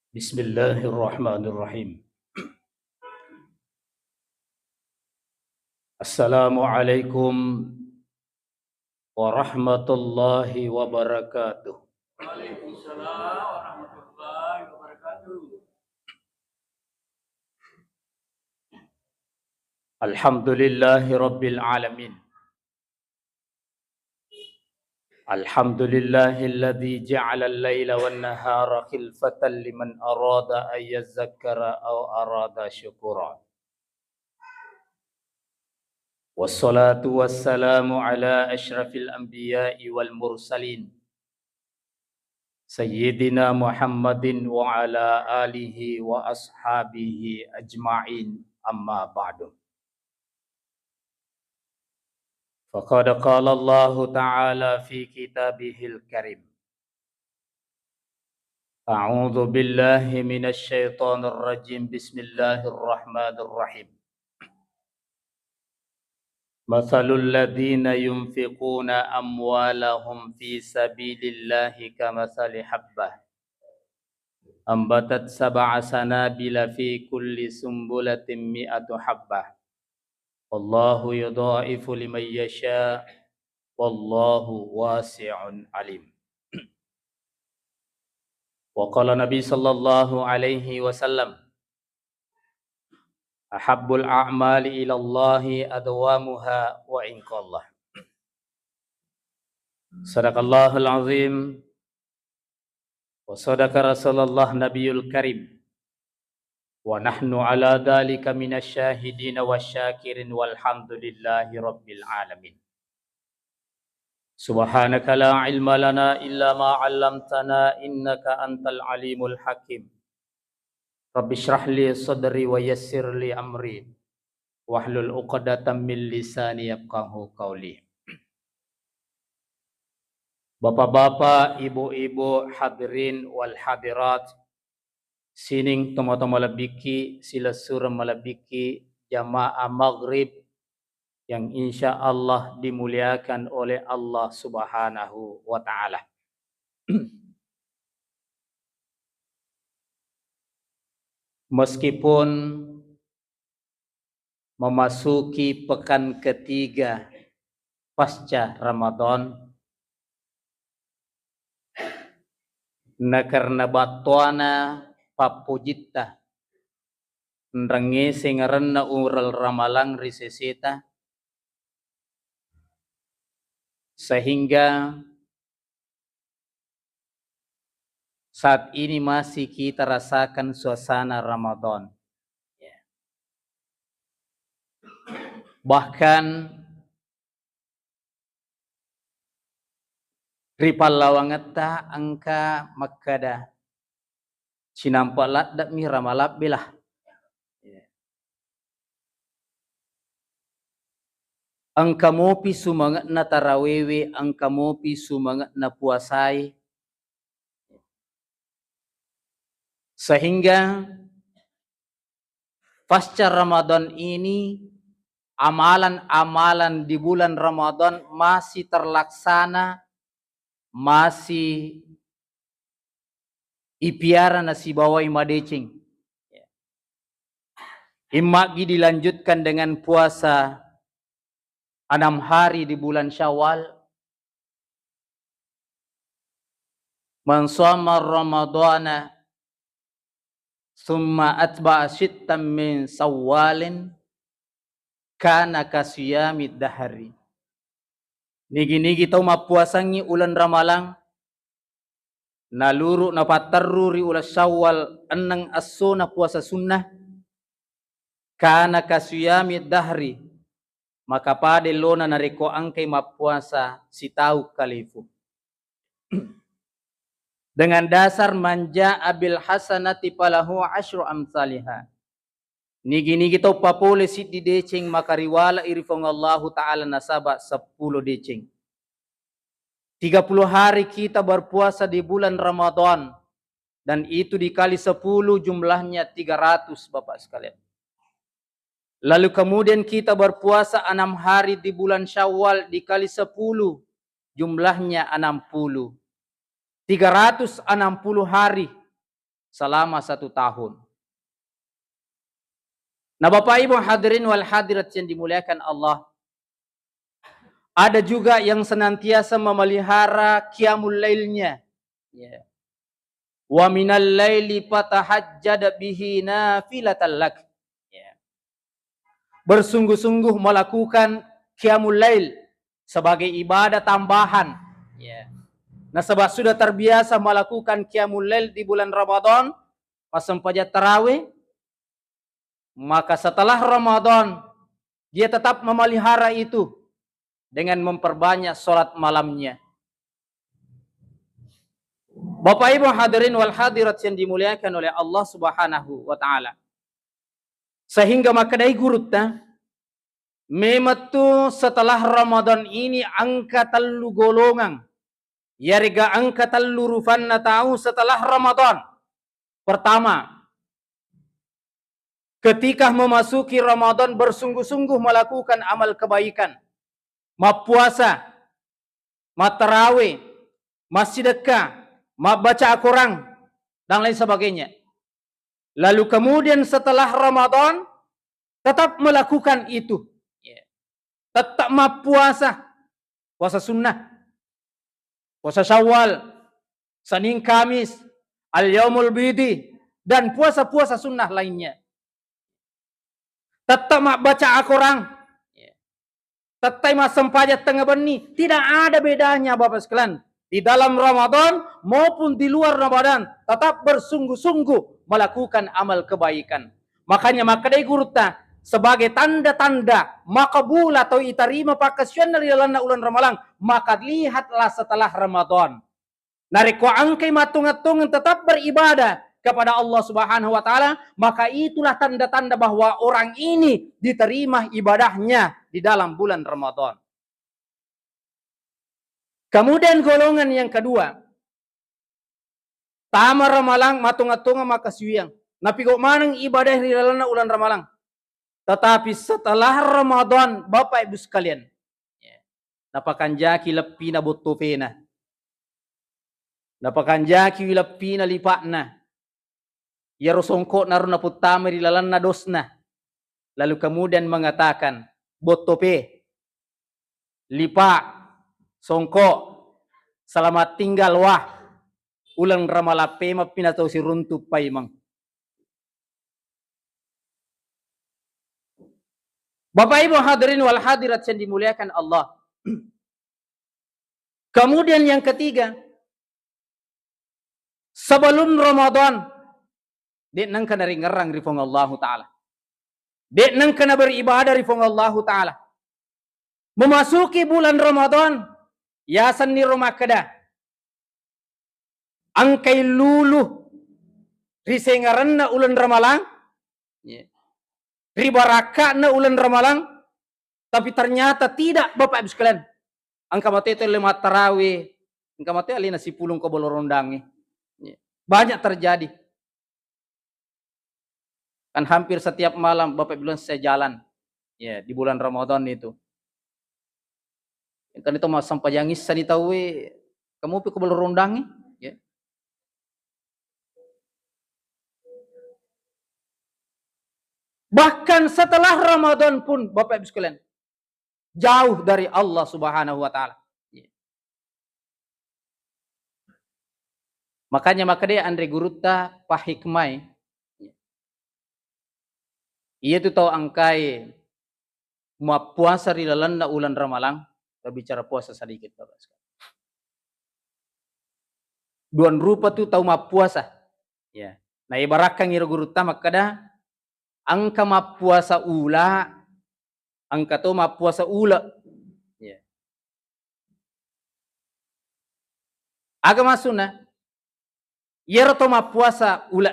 Bismillahirrahmanirrahim. Assalamualaikum warahmatullahi wabarakatuh. Waalaikumsalam warahmatullahi wabarakatuh. Alhamdulillahi rabbil alamin. Alhamdulillahilladzi ja'ala al-laila wan nahara khilfatan liman arada an yadhakkara aw arada syukura. Wassalatu wassalamu ala asyrafil anbiya'i wal mursalin Sayyidina Muhammadin wa ala alihi wa ashabihi ajma'in, amma ba'du. Faqad qala Allah Ta'ala fi kitabihil karim. A'udzu billahi minasy syaithanir rajim. Bismillahirrahmanirrahim. Mathalul ladzina yunfiquna amwalahum fi sabilillahi kamathali habbah ambatat sab'a sanabila fi kulli sumbulatin mi'atu habbah. Wallahu yudha'ifu liman yasha' wallahu wasi'un alim. Wa qala Nabi sallallahu alaihi wasallam, ahabbul a'mali ila Allahi adwamuha wa in qallah. Sadaqallahul azim wa sadaqa Rasulullah Nabiyul Karim. Wa nahnu ala dhalika minasy syahidin wasyakirin walhamdulillahi rabbil alamin. Subhanaka la ilma lana illa ma 'allamtana innaka antal alimul hakim. Rabbi shrah li sadri wa yassir li amri wahlul 'uqdatam min lisani yafqahu qawli. Bapak-bapak, ibu-ibu, hadirin wal hadirat, sining tomo-tomo labiki sila surah malabiki jamaah maghrib yang insya Allah dimuliakan oleh Allah Subhanahu wa ta'ala. Meskipun memasuki pekan ketiga pasca Ramadan, na karena batuana papujita nrangi singaranna ural ramalang riseseta, sehingga saat ini masih kita rasakan suasana Ramadan. Bahkan ripalawangata angka makada sinampalat dak mi ramalap belah. Angka mopi sumangat na tarawewe, angka mopi sumangat na puasai. Sehingga pasca Ramadan ini amalan-amalan di bulan Ramadan masih terlaksana, masih ipiara nasi bawai madecing. Imagi dilanjutkan dengan puasa 6 hari di bulan Syawal. Man shoma Ramadana thumma atba'a sittan min Syawalin kana kasiyamid dahari. Nigi-nigi tau mapuasangi ulan ramalang naluru napatarruri ulas Syawal enang asona puasa sunnah kana kasiyamid dahri, maka pada lona nareko angkai mapuasa sitau kalifu. Dengan dasar manja abil hasanati palahu asyru amsalihah. Nigi-nigi tau papole sit di deceng maka riwala irifong Allah Ta'ala nasaba 10 deceng. 30 hari kita berpuasa di bulan Ramadan, dan itu dikali 10 jumlahnya 300 Bapak sekalian. Lalu kemudian kita berpuasa 6 hari di bulan Syawal dikali 10 jumlahnya 60. 360 hari selama 1 tahun. Nah, Bapak Ibu hadirin wal hadirat yang dimuliakan Allah, ada juga yang senantiasa memelihara qiyamul lailnya. Ya. Wa minal laili fatahajjad bihi nafilatan lak. Ya. Bersungguh-sungguh melakukan qiyamul lail sebagai ibadah tambahan. Ya. Nah, sebab sudah terbiasa melakukan qiyamul lail di bulan Ramadan, pas sempajat tarawih, maka setelah Ramadan dia tetap memelihara itu dengan memperbanyak sholat malamnya. Bapak Ibu hadirin wal hadirat yang dimuliakan oleh Allah Subhanahu wa taala. Sehingga makadai gurutna mematu setelah Ramadan ini angka telu golongan. Yarga angka telu rufanna tahu setelah Ramadan. Pertama, ketika memasuki Ramadan bersungguh-sungguh melakukan amal kebaikan. Ma puasa, ma tarawih, ma sedekah, ma baca Al-Quran, dan lain sebagainya. Lalu kemudian setelah Ramadan tetap melakukan itu. Tetap ma puasa, puasa sunnah, puasa Syawal, Senin Kamis, Al-Yaumul Bidi, dan puasa-puasa sunnah lainnya. Tetap ma baca Al-Quran, tetap ma sempajat tengah beni. Tidak ada bedanya Bapak sekalian. Di dalam Ramadan maupun di luar Ramadan tetap bersungguh-sungguh melakukan amal kebaikan. Makanya makadai gurutna sebagai tanda-tanda makabul atau iterima pakasian dari dalam ulan Ramadan, maka lihatlah setelah Ramadan. Nariko angkai matung-atung tetap beribadah kepada Allah Subhanahu wa taala, maka itulah tanda-tanda bahwa orang ini diterima ibadahnya di dalam bulan Ramadan. Kemudian golongan yang kedua, tama Ramalang matung-atung makasiyang. Napi kok manang ibadah di dalam ulan Ramalang. Tetapi setelah Ramadan, Bapak Ibu sekalian, napakan jaki lepi na botopena. Napakan jaki lepi na lipakna. Ya rosongko naru na putama di lalan na dosna. Lalu kemudian mengatakan, botope, lipa, songko, selamat tinggal wah. Ulang ramalape mapinataw si runtup paimang. Bapak Ibu hadirin wal hadirat yang dimuliakan Allah. Kemudian yang ketiga, sebelum Ramadan, dek nang kana ringerang rifong Allah Ta'ala. Dek nang kana beribadah rifong Allah Ta'ala. Memasuki bulan Ramadan, yasan ni rumah kada. Angkai luluh risengaran na ulan Ramalang. Ribaraka na ulan Ramalang, tapi ternyata tidak Bapak Ibu sekalian. Angka mati itu 5 tarawih, angka mati alina si pulung ko bolorondang. Banyak terjadi. Kan hampir setiap malam Bapak Ibu saya jalan. Ya, di bulan Ramadan itu. Kan itu mas sampajangis sanitawe, kamu pi ko bolorondang. Ya. Bahkan setelah Ramadan pun Bapak Ibu sekalian jauh dari Allah Subhanahu wa taala. Makanya dia Andre Guruta pahikmai. Ia tu tahu angkai mau puasa di dalam ulan Ramalang, kita bicara puasa sedikit Bapak sekalian. Duan rupa tu tahu mau puasa. Ya. Nah ibaratkan ngira Guruta makada angka ma puasa ula, angka to ma puasa ula. Ya. Agama sunnah, yer to ma puasa ula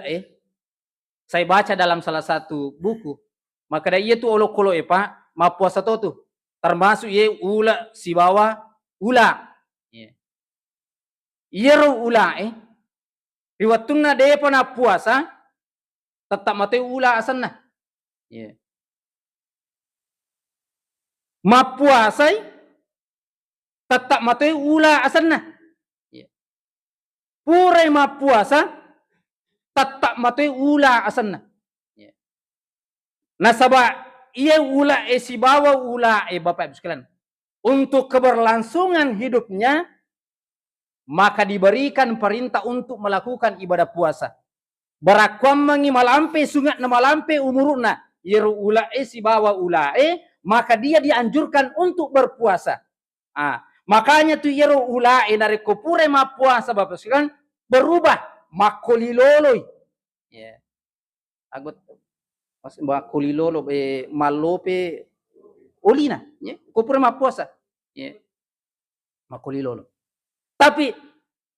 saya baca dalam salah satu buku, maka da iya tu olok-olok Pak, ma puasa to tu, termasuk ye ula si bawa ula. Ya. Yer ula riwatuna de pa na puasa, tetap mati ula asanna. Yeah. Ma puasai tetap mati ula asanna. Yeah. Purai ma puasa tetap matoi ula asanna. Nasaba ia ula si bawa ula Bapak Ibu sekalian. Untuk keberlangsungan hidupnya maka diberikan perintah untuk melakukan ibadah puasa. Barakwam mangi malampe sungat na malampe umuruna yeru ula si bawa ula maka dia dianjurkan untuk berpuasa. Makanya tu yeru ula nare kopure ma puasa Bapak sekalian berubah makoliloloi. Ya. Agot makolilolo malope olina, ya. Kopure ma puasa. Ya. Makolilolo. Tapi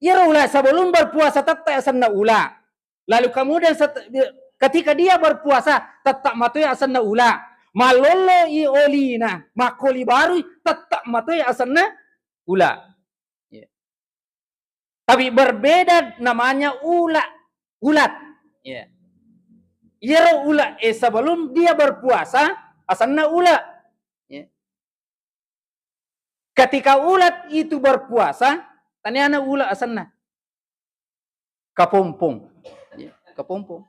yeru ula sebelum berpuasa tetap asanna ula. Lalu kemudian ketika dia berpuasa tetap matoi asanna ula. Malolo i olina makoli baru tetap matoi asanna ula. Ya. Tapi berbeda namanya ulat. Ya. Yero ula sebelum dia berpuasa asanna ula. Ya. Ketika ulat itu berpuasa tanyana ula asanna kapompong. Ya, kapompong.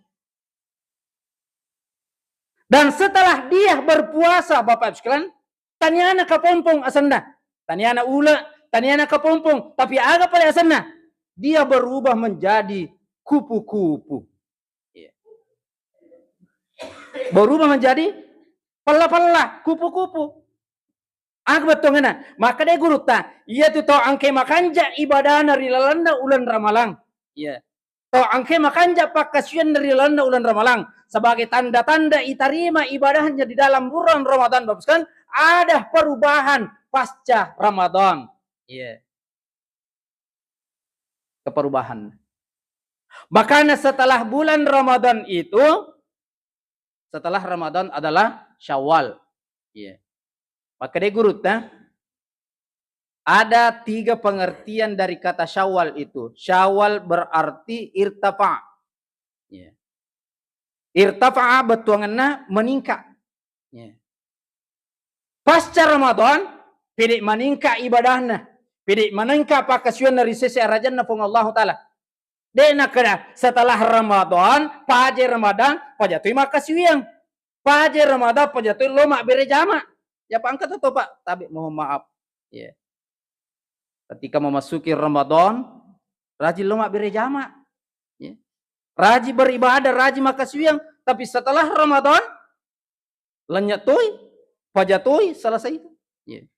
Dan setelah dia berpuasa Bapak Ibu sekalian, tanyana kapompong asanna. Tanyana ula, tanyana kapompong, tapi aga pada asanna dia berubah menjadi kupu-kupu. Ya. Berubah menjadi pala-pala kupu-kupu. Aga betul ngana. Maka dia guru ta, ia tu tau angke makanja ibadah nari lalanda ulan ramalang. Ya. Tau angke makanja pakasian dari lalanda ulan ramalang. Sebagai tanda-tanda iterima ibadahnya di dalam bulan Ramadan, Bapak sekalian, ada perubahan pasca Ramadan. Iya. Keperubahan. Makanya setelah bulan Ramadan itu, setelah Ramadan adalah Syawal. Iya. Maka dia guru ada 3 pengertian dari kata Syawal itu. Syawal berarti irtafa. Iya. Irtafa'a betuanganna meningkat. Ya. Pasca Ramadan, pidik meningkat ibadahna. Pidik meningkat pakasian dari sisi arajanna pun Allah Ta'ala. Dena kena setelah Ramadan, paje Ramadan, pajatui makasiyang. Paje Ramadan, pajatui lomak berejama. Ya pangkat atau Pak? Tapi mohon maaf. Ya. Ketika memasuki Ramadan, rajin lomak berejama. Ya. Rajin beribadah, rajin makasiyang, tapi setelah Ramadan lenyat toy, pajatoi selesai itu. Yeah.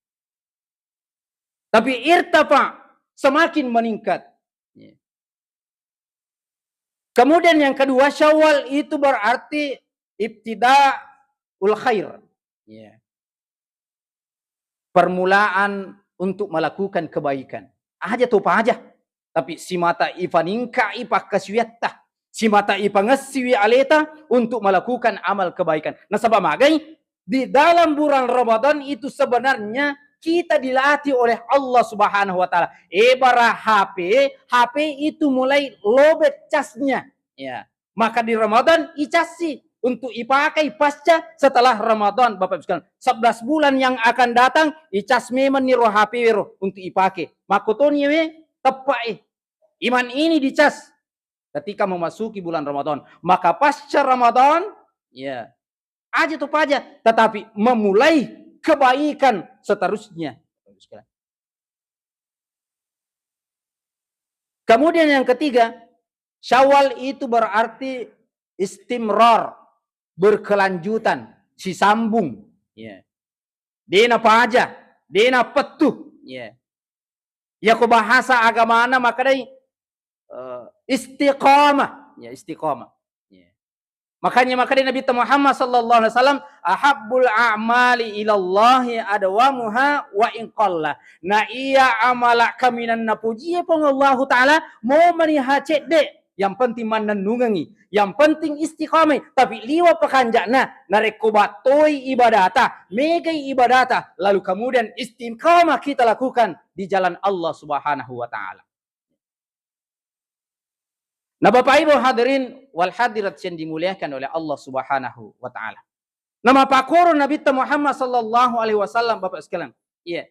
Tapi irtafa semakin meningkat. Yeah. Kemudian yang kedua, Syawal itu berarti ibtida'ul khair. Yeah. Permulaan untuk melakukan kebaikan. Aja tuh apa aja. Tapi si mata ifaningka ipakaswiyatta. Si mata ipangasiwi aleta untuk melakukan amal kebaikan. Nah sebab magai di dalam bulan Ramadan itu sebenarnya kita dilatih oleh Allah Subhanahu wa taala. Ibarat HP itu mulai lobet casnya. Ya. Maka di Ramadan icasi untuk dipakai pasca setelah Ramadan Bapak Ibu sekalian. 11 bulan yang akan datang icas memang niru HP untuk dipakai. Makotoni tepai. Iman ini dicas ketika memasuki bulan Ramadan. Maka pasca Ramadan, ya, aja tuh aja. Tetapi memulai kebaikan seterusnya. Kemudian yang ketiga, Syawal itu berarti istimrar, berkelanjutan, si sambung. Ya. Dena apa aja, dena petuh. Ya. Ya ko bahasa agama maka dari istiqamah, ya istiqamah. Ya. Makanya Nabi Muhammad sallallahu alaihi wasallam ahabbul a'mali ilallahi adwamuha wa in qalla. Na iya amala kaminan napuji pun Allah taala mau manihacet de. Yang penting mananungangi, yang penting istiqamah. Tapi liwa pekanjana narekobatoi ibadata, megai ibadata, lalu kemudian istiqamah kita lakukan di jalan Allah Subhanahu wa taala. Nah Bapak Ibu hadirin wal hadirat yang dimuliakan oleh Allah Subhanahu wa taala. Nama pakoro Nabi Muhammad sallallahu alaihi wasallam Bapak sekalian. Iya.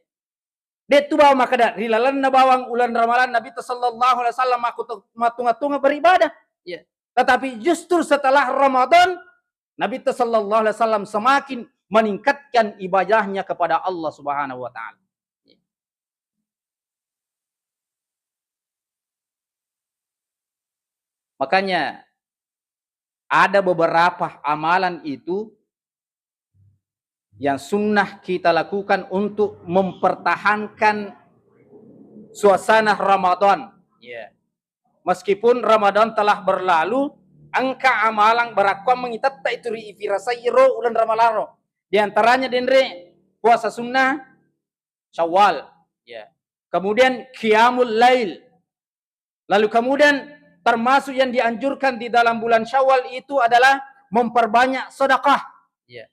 Det tu bawa makada rilalan na bawang ulan Ramadan Nabi sallallahu alaihi wasallam aku matunga-tunga beribadah. Iya. Tetapi justru setelah Ramadan, Nabi sallallahu alaihi wasallam semakin meningkatkan ibadahnya kepada Allah Subhanahu wa taala. Makanya ada beberapa amalan itu yang sunnah kita lakukan untuk mempertahankan suasana Ramadan. Ya. Meskipun Ramadan telah berlalu, angka amalan berakwam mengitatta itu firasayro ulan ramalaro. Di antaranya denre puasa sunnah Syawal. Ya. Kemudian qiyamul lail. Lalu kemudian termasuk yang dianjurkan di dalam bulan Syawal itu adalah memperbanyak sedekah. Ya.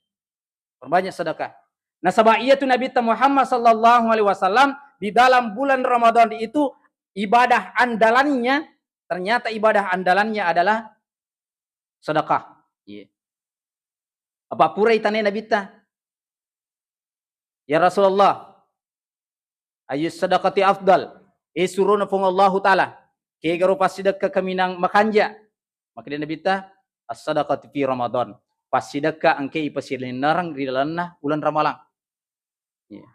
Perbanyak sedekah. Nah, sabaitu Nabi Muhammad sallallahu alaihi wasallam di dalam bulan Ramadan itu ibadah andalannya, ternyata ibadah andalannya adalah sedekah. Yeah. Apa pura itane Nabi ta? Ya Rasulullah, ayu sedekati afdal. Suruna fung Allah taala. Ke garo pas sedekah kaminang makanja. Maka dia Nabi ta as-sadaqati fi Ramadan. Pas sedekah angke ipasilin narang di dalamna bulan Ramadan. Yeah.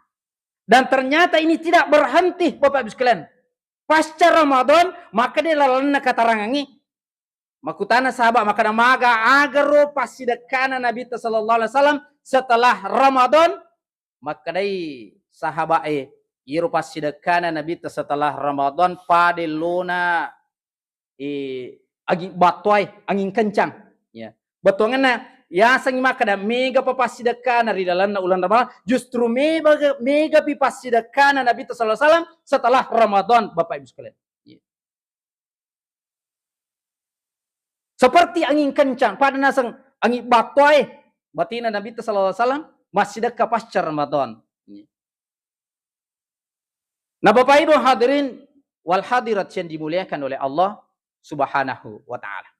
Dan ternyata ini tidak berhenti Bapak Ibu sekalian. Pasca Ramadan, maka dia lalana katarangangi. Makutana sahabat, maka namaga agaro pasidekana Nabi sallallahu alaihi wasallam setelah Ramadan, maka dai sahabat iru pasidekana Nabi setelah Ramadan padelona agi batwai angin kencang. Ya. Betuangana ya sang maka da mega papasidekana di dalam ulan Ramadan justru mega papasidekana Nabi sallallahu alaihi wasallam setelah Ramadan Bapak Ibu sekalian. Ya. Seperti angin kencang pada nasang angin batwai batina Nabi sallallahu alaihi wasallam masih dekat pasca Ramadan. Ya. Nah Bapak Ibu hadirin wal hadirat yang dimuliakan oleh Allah Subhanahu wa taala.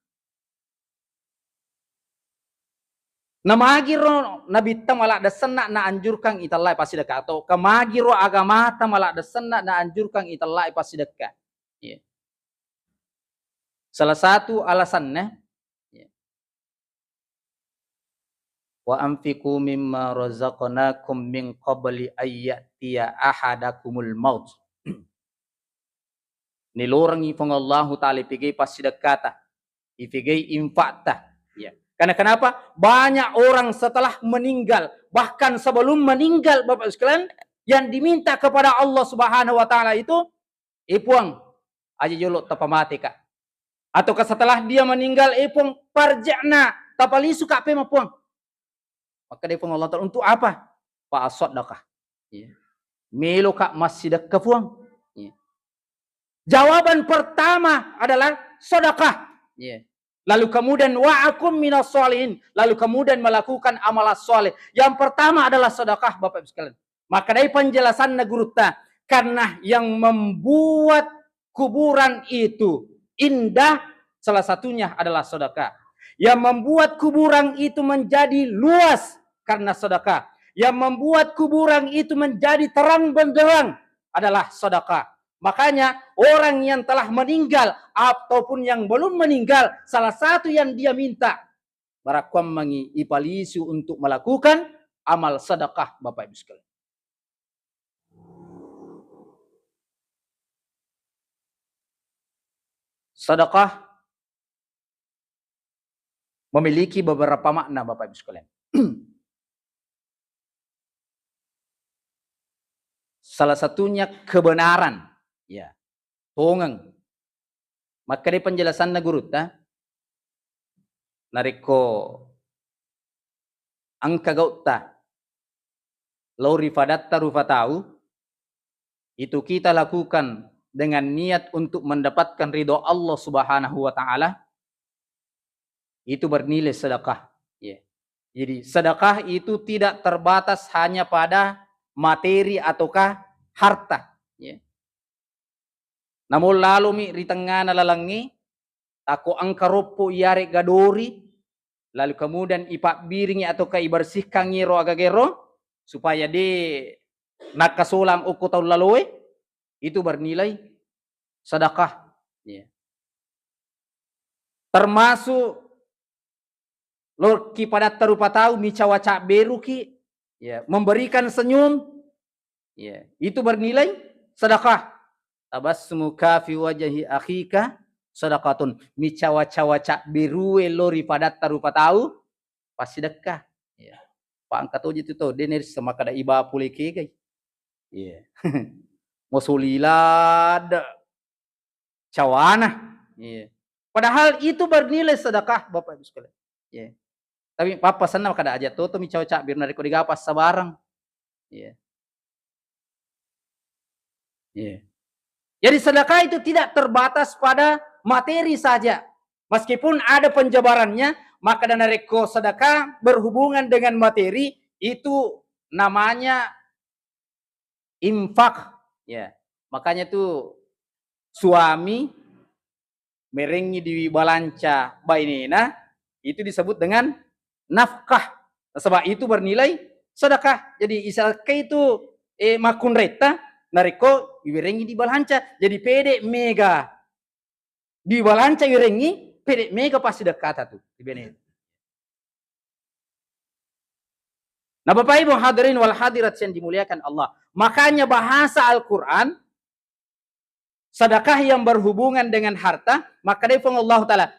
Namagiro Nabi malak da senak na anjurkan italai pasti dekat atau kamagiro agama malak da senak na anjurkan italai pasti dekat. Yeah. Salah satu alasannya yeah. Wa anfiqu mimma razaqnakum min qabli ayyatiya ahadakumul maut. Nilorangi pang Allah taala pigay pasti dekat. Ipigay infakta. Yeah. Karena kenapa? Banyak orang setelah meninggal, bahkan sebelum meninggal Bapak sekalian, yang diminta kepada Allah Subhanahu wa taala itu ipuang aja jolok tapamati kak. Atau setelah dia meninggal ipuang parjana tapalisu kak pe mapuang. Maka dia Allah taala untuk apa? Pa sedekah. Ya. Melo kak masih dekat puang. Ya. Jawaban pertama adalah sedekah. Ya. Lalu kemudian wa'akum minas sholihin. Lalu kemudian melakukan amalan soleh. Yang pertama adalah sedekah Bapak Ibu sekalian. Maka dari penjelasan Naguruta. Karena yang membuat kuburan itu indah. Salah satunya adalah sedekah. Yang membuat kuburan itu menjadi luas. Karena sedekah. Yang membuat kuburan itu menjadi terang benderang. Adalah sedekah. Makanya orang yang telah meninggal ataupun yang belum meninggal, salah satu yang dia minta barakwam mangi ipalisu untuk melakukan amal sedekah Bapak Ibu sekalian. Sedekah memiliki beberapa makna Bapak Ibu sekalian. Salah satunya kebenaran. Ya, tongang. Maka di penjelasan na guruta, nariko ang kagauta, lauri fadatta rufatau, itu kita lakukan dengan niat untuk mendapatkan ridho Allah Subhanahu wa taala, itu bernilai sedekah. Ya. Jadi sedekah itu tidak terbatas hanya pada materi ataukah harta. Ya. Namun lalu mi ritengah nalalangi tako ang karopo yari gadori lalu kemudian ipak biringi atau ibersihkan ngiro agagero supaya di nakasulang uku tahun lalu itu bernilai sedekah. Yeah. termasuk lor ki pada terupa tahu mi cawaca beru ki, ya, memberikan senyum, ya, itu bernilai sedekah. Tabassumuka fi wajhi akhika sedekatun. Mi cawaca beru lori pada terupa tahu pasti sedekah. Ya. Pangkat oje itu dener sama kada iba pule ke kai. Ya. Mosulilad cawana. Ya. Padahal itu bernilai sedekah Bapak Ibu sekalian. Ya. Tapi papa sana kada aja toto mi cawaca biar nariko digapas sabarang. Ya. Ya. Jadi sedekah itu tidak terbatas pada materi saja. Meskipun ada penjabarannya, maka dana reko sedekah berhubungan dengan materi itu namanya infak. Ya. Makanya itu suami merengi di balanca bainena itu disebut dengan nafkah. Sebab itu bernilai sedekah. Jadi isalkan itu makun reta nariko iwerengi di balanca. Jadi pede mega di balanca iwerengi pede mega pasti dekat tuh di bene. Nah Bapak Ibu hadirin wal hadirat yang dimuliakan Allah. Makanya bahasa Al-Quran sedekah yang berhubungan dengan harta, maka dia Allah Ta'ala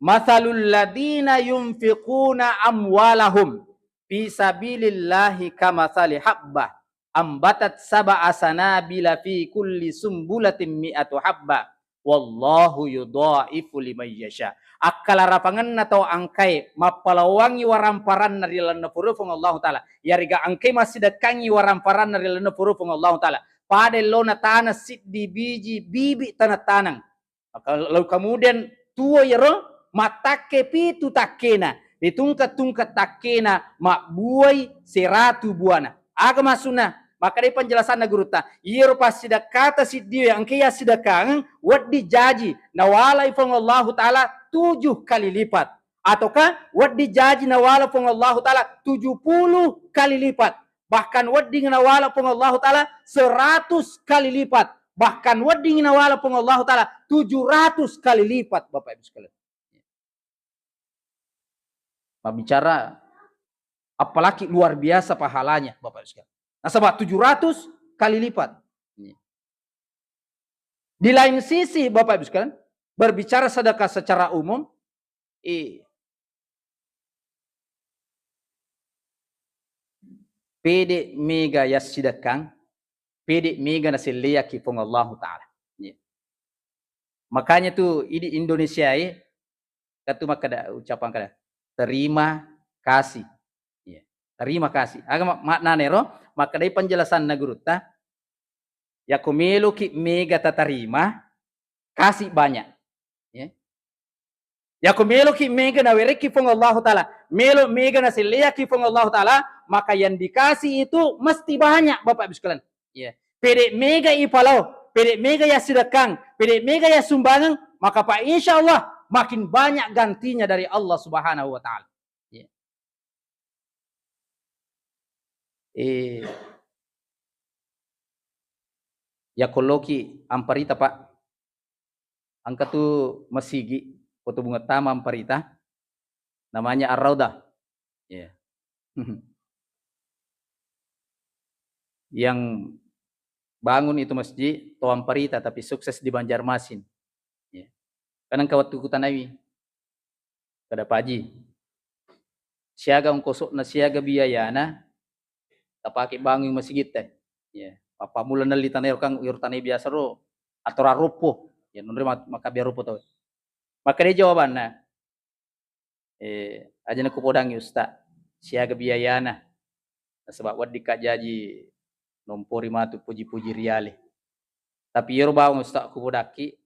mathalul ladina yunfiquna amwalahum fi sabilillahi kamathali habbah ambatat sab'a sanabila fi kulli sumbulatin mi'atu habba wallahu yudha'ifu liman yasha. Akkala rapangan atau angkai mapalawangi waramparan nari lana purufung Allah Ta'ala. Yariga angkai masih dekangi waramparan nari lana purufung Allah Ta'ala. Pada lona tanah sit di biji bibi tanah tanang. Lalu kemudian tua yero matake pitu takena. Ditungkat-tungkat takena mak buai seratu buana. Agama sunnah. Maka dari penjelasan naguruta, iro pas sidak kata si dia yang kaya sidakang wat dijaji nawala ifong Allah Ta'ala 7 kali lipat. Ataukah wat dijaji nawala ifong Allah Ta'ala 70 kali lipat. Bahkan wat di nawala ifong Allah Ta'ala 100 kali lipat. Bahkan wat di nawala ifong Allah Ta'ala 700 kali lipat. Bapak Ibu sekalian. Bicara apalagi luar biasa pahalanya Bapak Ibu sekalian. Nah, sebab 700 kali lipat. Di lain sisi, Bapak Ibu sekalian, berbicara sedekah secara umum, pede mega ya sedekang, pede mega nasi liyaki pung Allah Ta'ala. Makanya tuh di Indonesia katu makada ucapan kada terima kasih. Terima kasih. Agama makna nero maka dari penjelasan naguruta ya kumelu ki mega tatarima kasih banyak ya kumelu ki mega na wereki fung Allah Ta'ala melo mega na silia ki fung Allah Ta'ala maka yang dikasih itu mesti banyak Bapak Ibu sekalian ya pede mega ipalau pede mega ya sedekang pede mega ya sumbangan maka Pak insyaallah makin banyak gantinya dari Allah Subhanahu wa Ta'ala. Ya koloki amparita Pak angka tu masigi foto bunga tama amparita namanya Ar-Raudah yang bangun itu masjid to amparita tapi sukses di Banjarmasin kan angka waktu kutanawi kada paji siaga ongkosok na siaga biayana tapake bangun masjid teh papa mula nali tanay kang tanay biasa ro atau rupo nunre maka biar rupo to maka dia jawaban na aja na kupodang usta siaga biayana sebab wad dikajaji nompori matu puji-puji riale tapi yero bawang usta kupodaki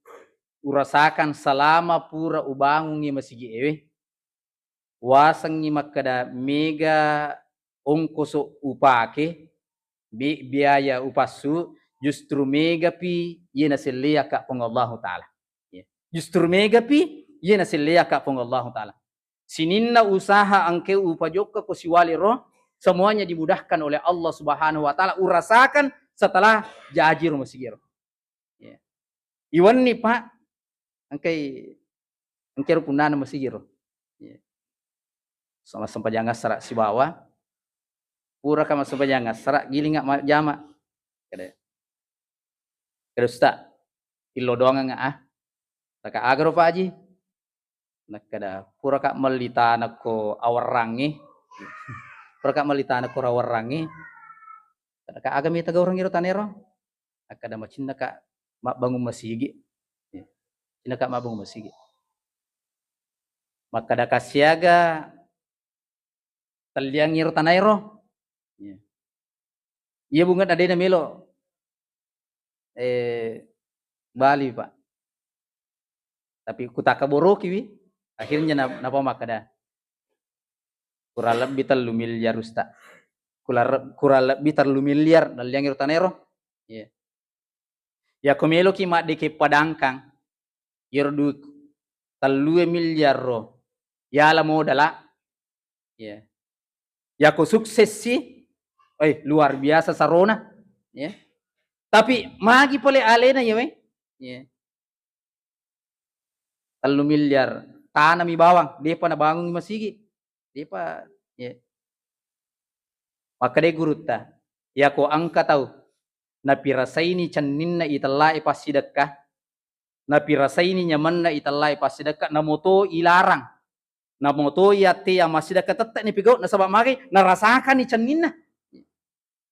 urasakan selama pura ubangungi masigi ewe wasangi makada mega ongkoso upake biaya upasu justru mega pi yena selia ka pung Allah Ta'ala justru mega pi yena selia ka pung Allah Ta'ala sininna usaha angke upajokka ko siwali roh semuanya dimudahkan oleh Allah Subhanahu wa Ta'ala urasakan setelah jajir masigiro iwan nih Pak angke Engkero punana masigiro. Sama sempajanga serak si bawah. Pura kama sempajanga serak giling ngak jama. Kada. Kada usta. Ilo doang nga taka agaro pa aji. Nakada pura kak melita nako awarangi. Pura kak melita nako awarangi. Kada ka agami taga orang iro tanero. Nakada macin naka bangun masigi. Cina kak bangun masigi. Makada kasiaga taliang iro tanairo. Iya bunga ada na melo. Bali Pak. Tapi kutaka boroki wi. Akhirnya napa makada. Kurang lebih 3 miliar usta. Kurang lebih 3 miliar taliang iro tanero. Ya komelo ki mak deke padangkang. Iro du 3 miliar ro. Ya la modala. Ya ko sukses sih. Luar biasa sarona. Tapi magi pole alena ya we. 3 miliar tanami bawang, depa na bangun masigi. Depa maka de guruta. Ya ko angka tahu. Na pirasaini canninna italai pasidakah. Na pirasaini nyamanna italai pasidakah na moto ilarang. Na moto yati yang masidakah tetek ni pigo na sabab magi na rasakan ni canninna.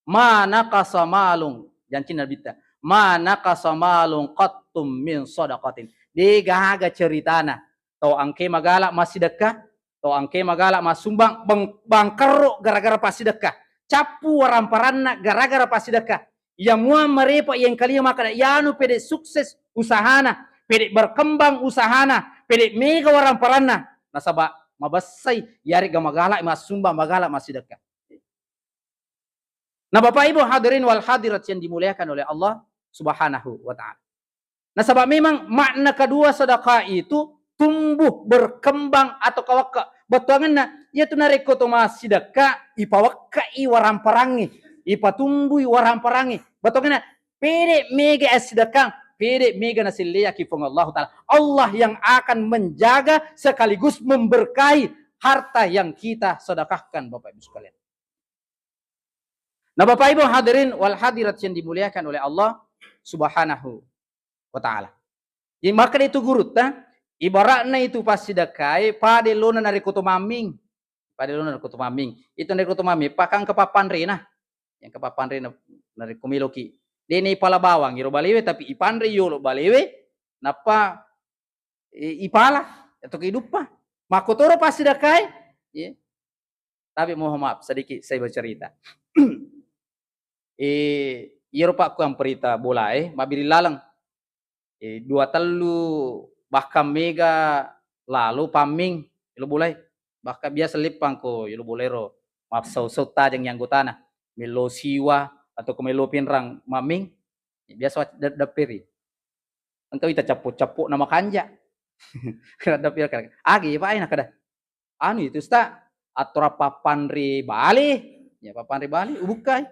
Mana kasamalung janci nabita. Mana kasamalung qattum min sadaqatin. Di gaga ceritana. Tau angke magala masidakah. Tau angke magala masumbang bangkeruk gara-gara pasidakah. Capu waramparanna gara-gara pasidakah. Yang mua merepa yang kalian makan yanu pede sukses usahana, pede berkembang usahana, pede mega waramparanna. Nasaba mabasai yari gamagala masumbang magala masidakah. Nah Bapak Ibu hadirin wal hadirat yang dimuliakan oleh Allah Subhanahu wa taala. Nah sebab memang makna kedua sedekah itu tumbuh berkembang atau kawaka betuanganna yaitu nareko to sedekah ipawaka i waramparangi ipatumbu i waramparangi betuanganna pede mega sedekah pede mega nasilya kifung Allah taala. Allah yang akan menjaga sekaligus memberkahi harta yang kita sedekahkan Bapak Ibu sekalian. Nah Bapak Ibu hadirin wal hadirat yang dimuliakan oleh Allah Subhanahu wa ta'ala. Jadi maka itu gurut ibaratnya itu pas sidakai pada lona nari kutu maming. Pada lona nari kutu maming. Itu nari kutu maming pakang kepapan rena. Yang kepapan rena nari kumiloki. Dene pala bawang iro balewe tapi ipandre yolo balewe napa ipala atau kehidupan. Makotoro pas sidakai. Tapi mohon maaf sedikit saya bercerita. Iro pak kuang perita bola mabiri lalang 2 telu bahkan mega lalu paming ilo boleh bahkan biasa lipang ko ilo boleh ro maaf sau tajang yang gotana melo siwa atau melo pinrang maming biasa dapiri engkau ita capuk-capuk nama kanja kada dapir kada agi pa ina kada anu itu sta atura papan ri Bali ya papan ri Bali ubukai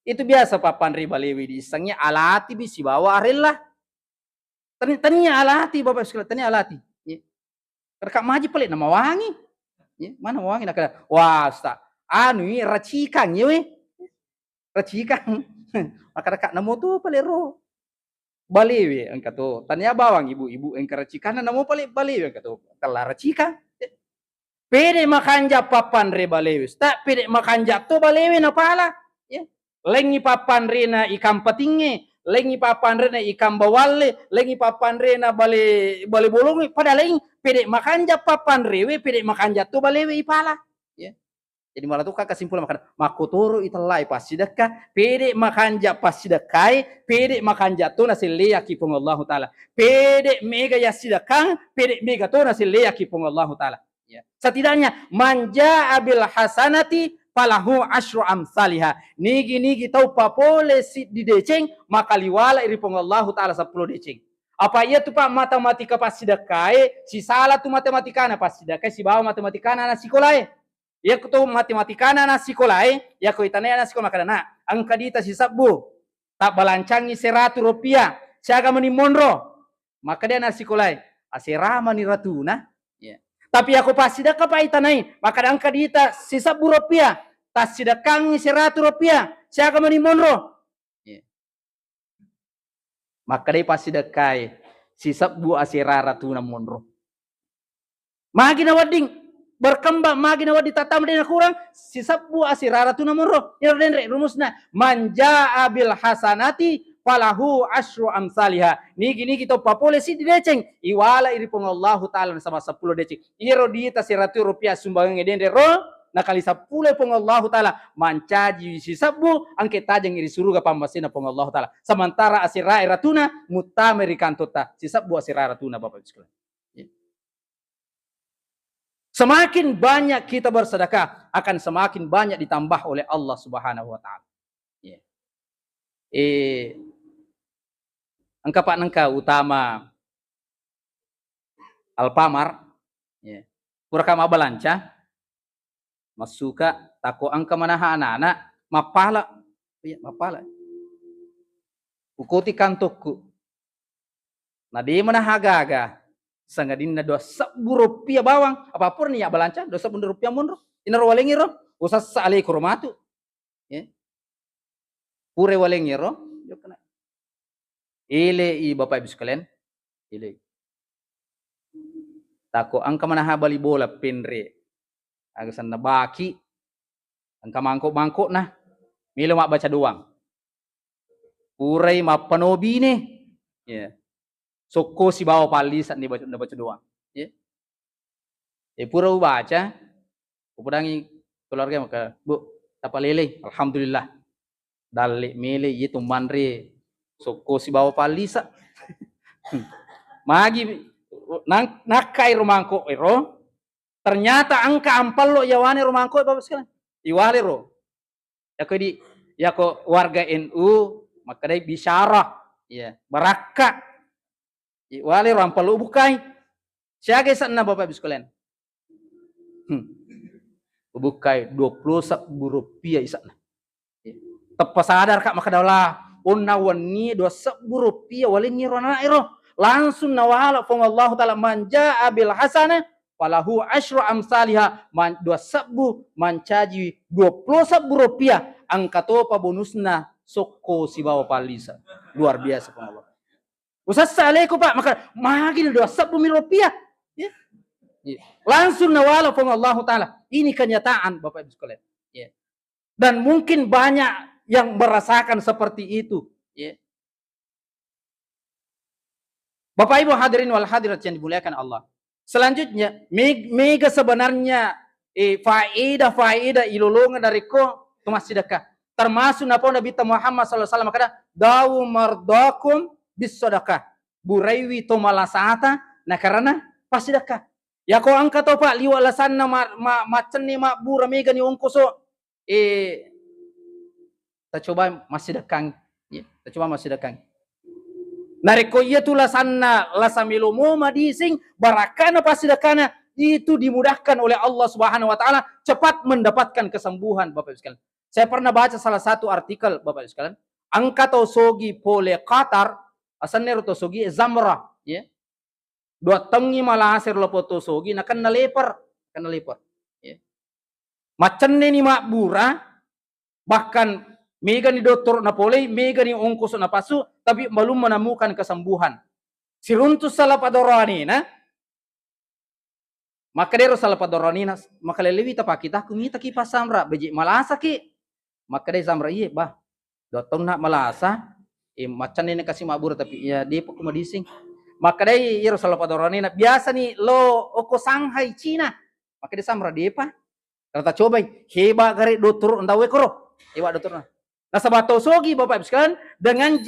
itu biasa papan ri Bali di isangnya alati bisi bawa arella tania alati Bapak sekalian tania alati Kak maji pelit nama wangi mana wangi nak kada wah sta anu racikan yewe racikan maka kak namo tu pelit ro Bali engka tu tania bawang ibu-ibu engka racikan namo pelit Bali engka tu telah racikan pede makanja papan ri Bali sta pede makanja tu Bali na pala lengi papan rena ikan petinge, lengi papan rena ikan bawale, lengi papan rena bale bolongi, pada lengi pede makanja papan rewe, pede makanja tu balewe ipala. Jadi malah tu kesimpulan makan makotoro italai pasidaka, pede makanja pasidakai, pede makanja tu nasilea kipung Allah taala, pede mega yasidakang, pede mega tu nasilea kipung Allah taala. Setidaknya manja abil hasanati palahu asyru amsalha. Nigi tau papole si di deceng maka liwala iripong Allah taala 10 deceng. Apa iya tu Pak matematika pas sidakai si salah tu matematikana pas sidakai si bawa matematikana na sekolah. Ya ku tu matematikana na sekolah ya ku itana na sekolah makana angka dita si sabbu tak balancangi 100 rupiah siaga meni monro maka dia na sekolah asirama ni ratuna. Ya. Tapi aku pasti dah kapai tanai, maka angka dita sisa rupiah, tas sidakang Rp100, siapa mani monro. Ya. Maka dia pasti dekai sisa bu asira ratuna monro. Magi na wading berkembang, magi na wading tatam dina kurang sisa bu asira ratuna monro. Ya denre rumusna manja abil hasanati falahu asyru amsalha. Nigi kita papole si di deceng iwala iri pong Allah taala sama 10 deceng. Iro dita Rp100 sumbangan ngedende ro nakali 10 pong Allah taala mancaji sisabu angke tajang iri suruga pamasina pong Allah taala. Sementara asira ratuna mutamerikan tota sisabu asira ratuna Bapak sekalian. Semakin banyak kita bersedekah akan semakin banyak ditambah oleh Allah Subhanahu wa taala. Angka pak nangka utama Alpamar, pura kama balanca, masuka tako angka manaha anak-anak, mapala, ukoti kantokku, nah di mana haga-haga, sangadin na Rp2 bawang, apapun nih ya balanca, Rp2 munro, inaru walengi ro, usah saalai kurmatu, pure walengi ro, jokna. Ile i Bapak Ibu sekalian, ile. Tako angka manaha bali bola penre. Agasan na baki. Angka mangkok-mangkok nah. Milo mak baca doang. Purai mak panobi nih. Ya. Soko si bawa palisan nih baca doang. Ya. Pura baca. Upadangi keluarga maka, Bu, tapalele, alhamdulillah. Dalik mele itu manre. Soko si bawa palisa. Magi nakai rumangko ero. Ternyata angka ampal lo yawane rumangko Bapak sekalian. Iwale ro. Yako warga NU maka dai bisyarah. Ya, baraka. Iwale ro ampal lo bukai. Siaga sana Bapak Ibu sekalian. Bukai Rp21 isana. Tepat sadar kak maka daulah. Unna wani Rp2 walingi rona iro langsung nawala fong Allah taala manja abil hasana falahu asyru amsalha man 2 mancaji Rp20 angka topa bonusna soko si bawa palisa luar biasa fong Allah. Wassalamualaikum Pak maka magin Rp20 ya. Langsung nawala fong Allah taala. Ini kenyataan Bapak Ibu sekalian. Ya. Dan mungkin banyak yang merasakan seperti itu, ya. Bapak Ibu hadirin wal hadirat yang dimuliakan Allah. Selanjutnya, mega sebenarnya faedah ilolongan dari ko tumas sedekah. Termasuk napa Nabi Muhammad sallallahu alaihi wasallam kata, "Dawu mardakum bis sedekah." Buraiwi to malasata nah karena pas sedekah. Ya ko angka to Pak liwa lasanna macen ni mak bura mega ni ongkoso kita coba masih dekang, ya. Kita coba masih dekang. Nareko iya tu lasanna lasamilomo madising barakana pasti dekana itu dimudahkan oleh Allah Subhanahu wa taala cepat mendapatkan kesembuhan Bapak Ibu sekalian. Saya pernah baca salah satu artikel Bapak Ibu sekalian, angka tosogi pole Qatar asannya tosogi zamrah, ya. Dua tengi malah hasil lopo tosogi nak kena lepar, ya. Macam ni mak bura bahkan mega ni dokter Napoli, mega ni ongkos na pasu, tapi belum menemukan kesembuhan. Siruntus salapadorani, nah. Maka dia salapadorani, maka lelewi tapak kita kumita ki pasamra, beji malasa ki. Maka dia samra iya, bah. Dokter nak malasa, macan ini kasih mabur tapi ya dia pun medising. Maka dia iya salapadorani, biasa ni lo oko Shanghai Cina. Maka dia samra dia pa. Kata coba, heba gare dokter ndawe koro. Heba dokter. Nah sahabat tosogi Bapak Ibu sekalian dengan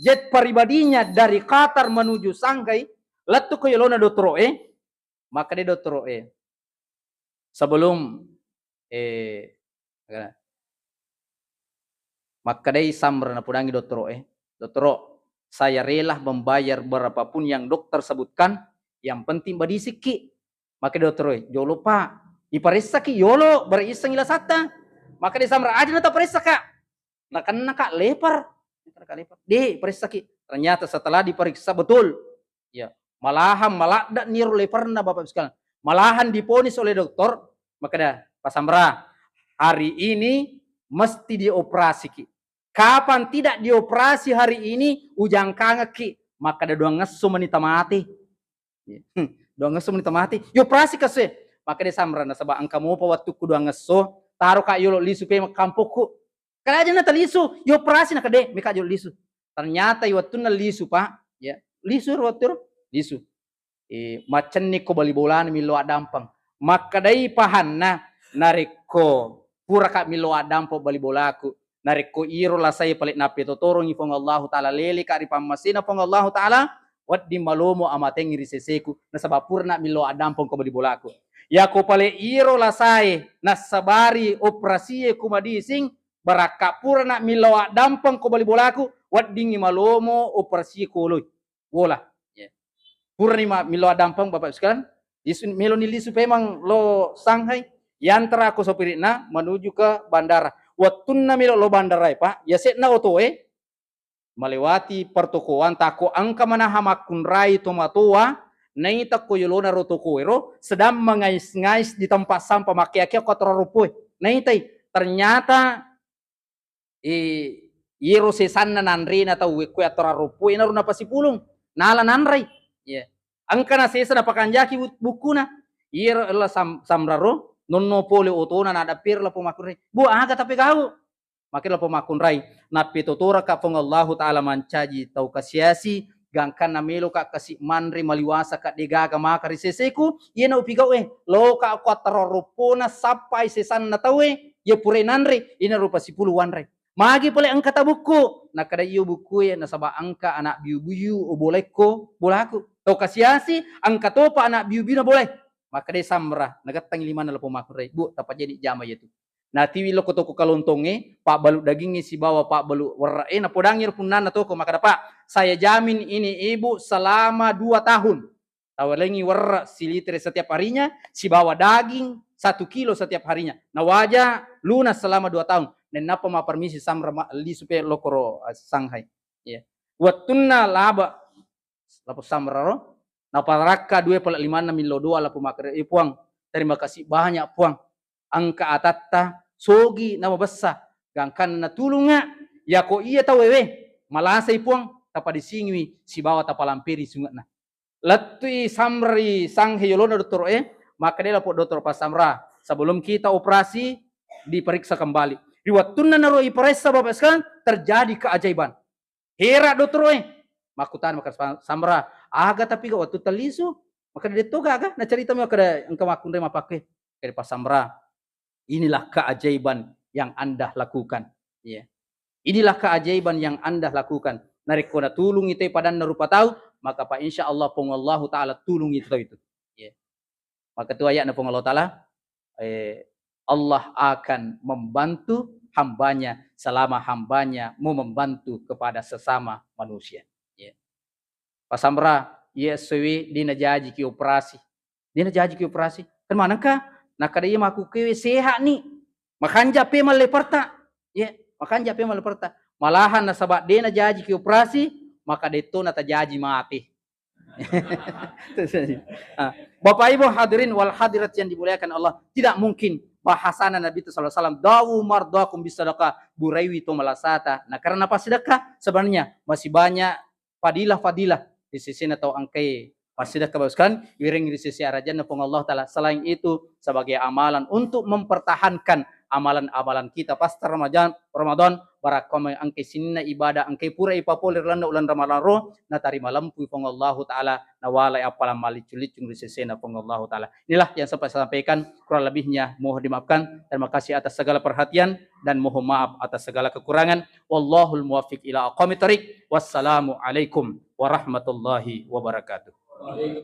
jet pribadinya dari Qatar menuju Shanghai letu ke Yolona Dotro maka dia Dotro sebelum maka dia samra na pudangi Dotro Dotro saya rela membayar berapapun yang dokter sebutkan yang penting badisik ki maka Dotro jolo Pak iparisa ki yolo berisang ilasata maka dia samra aja nata parisa Kak. Nah karena kak lepar, di periksa ternyata setelah diperiksa betul, ya Malahan malakda niru pernah Bapak sekalian. Malahan diponis oleh dokter, maka dah Pak Samra, hari ini mesti dioperasi ki. Kapan tidak dioperasi hari ini, ujang kanga ki, maka ada dua ngesu menita mati. Dua ngesu menita mati. Dioperasi kasih. Maka dia Samra na sabah angka mo pa waktu ku dua ngesu, taruh kak yolo lisu pe kampuku. Kada aja nata lisu, dioperasi na kade, mika yolo lisu. Ternyata waktu na lisu Pak, ya. Lisu waktu lisu. Macam ni ko bali bola milo adampang. Maka dai pahanna nareko pura ka milo adampo bali bolaku. Nareko iro la saya palit napi totoro ni fong Allah taala lele ka ri pamasina fong Allah taala waddi malomo amateng ri seseku na sabapurna milo adampo ko bali bolaku. Ya ko pale iro la saya na sabari operasi ku madising baraka purna milo adampang ko bali bolaku waddi malomo operasi ko loy. Bola. Purnima milo adampang Bapak sekalian. Milo nilisu memang lo Shanghai. Yantra ko sopirina menuju ke bandara. Watunna milo lo bandara Pak. Ya setna otoe melewati pertokoan tako angka mana hamakun rai tomatua nai tako yolona rotokoero sedang mengais-ngais di tempat sampah makia-kia kotor rupui. Nai tai ternyata iro sesanna nanrina atau kue atora rupui naruna pasipulung nala nanrai. Ya. Angka na sesa na pakanjaki bukuna. Iro ela samraro nonno pole otona na dapir la pomakun rai. Bu aga tapi kau. Makin la pomakun rai. Napi totora ka pong Allahu taala mancaji tau kasiasi gangkan na melo ka kasi manri maliwasa ka degaga maka riseseku ye na upigau lo ka kwatarorupona sampai sesan na tawe ye pure nanri ina rupa 10 wanre. Magi pole angka tabuku na kada iyo buku ya na saba angka anak biu-biu o bolehko bolaku. Tau kasiasi angka topa anak biu-biu na boleh. Maka de samra nagatang 5 na lapo makurai. Bu tapat jadi jama itu. Na tiwi lo toko kalontonge Pak balut dagingnya si bawa Pak balut warai na podangir punan na toko maka Pak saya jamin ini ibu selama 2 tahun. Tawalengi warra si liter setiap harinya, si bawa daging 1 kilo setiap harinya. Na wajah lunas selama 2 tahun. Dan napa ma permisi samra li supaya lokoro Shanghai. Ya. Watunna laba lapo samraro na paraka 2,5 milo 2 lapo makre puang. Terima kasih banyak puang. Angka atatta sogi nama besar gangkan na tulunga ya ko iya tawewe malasay puang tapa disingwi si bawa tapa lampiri sungat na latui samri Shanghai yolona dokter maka dia lapor dokter pasamra sebelum kita operasi diperiksa kembali riwatun na roi peresa Bapak sekalian terjadi keajaiban hera dokter makutan maka samra aga tapi waktu telisu maka dia toga aga na cerita maka engkau makun rema pakai dari pasamra. Inilah keajaiban yang Anda lakukan. Ya. Inilah keajaiban yang Anda lakukan. Nariko na tulung itu padan na rupa tahu, maka pa insya Allah pong Allah Ta'ala tulung itu. Ya. Maka itu ayat na pong Allah Ta'ala, Allah akan membantu hambanya selama hambanya mau membantu kepada sesama manusia. Ya. Pasamra, Yesuwi dina jaji ki operasi. Dina jaji ki operasi. Kan manakah? Nah kada iya maku kewe sehat ni. Makanja pe maleperta. Ya, makanja pe maleperta. Malahan na sabak de na jaji ke operasi, maka deto na tajaji mati. Bapak Ibu hadirin wal hadirat yang dimuliakan Allah, tidak mungkin bahasana Nabi sallallahu alaihi wasallam dawu mardakum bisadaqah buraiwi to malasata. Nah, karena apa sedekah? Sebenarnya masih banyak fadilah-fadilah di sisi atau angkai masih kebaskan wiring di sisi arajan pun Allah Ta'ala. Selain itu sebagai amalan untuk mempertahankan amalan-amalan kita pas Ramadan barakom angke sinna ibadah angke pura ipapolir landa ulan Ramadan roh na tarima lampu pun Allah Ta'ala na walai apalan maliculicung di sisi pun Allah Ta'ala. Inilah yang saya sampaikan, kurang lebihnya mohon dimaafkan. Terima kasih atas segala perhatian dan mohon maaf atas segala kekurangan. Wallahul muwaffiq ila aqwamit thoriq. Wassalamu alaikum warahmatullahi wabarakatuh.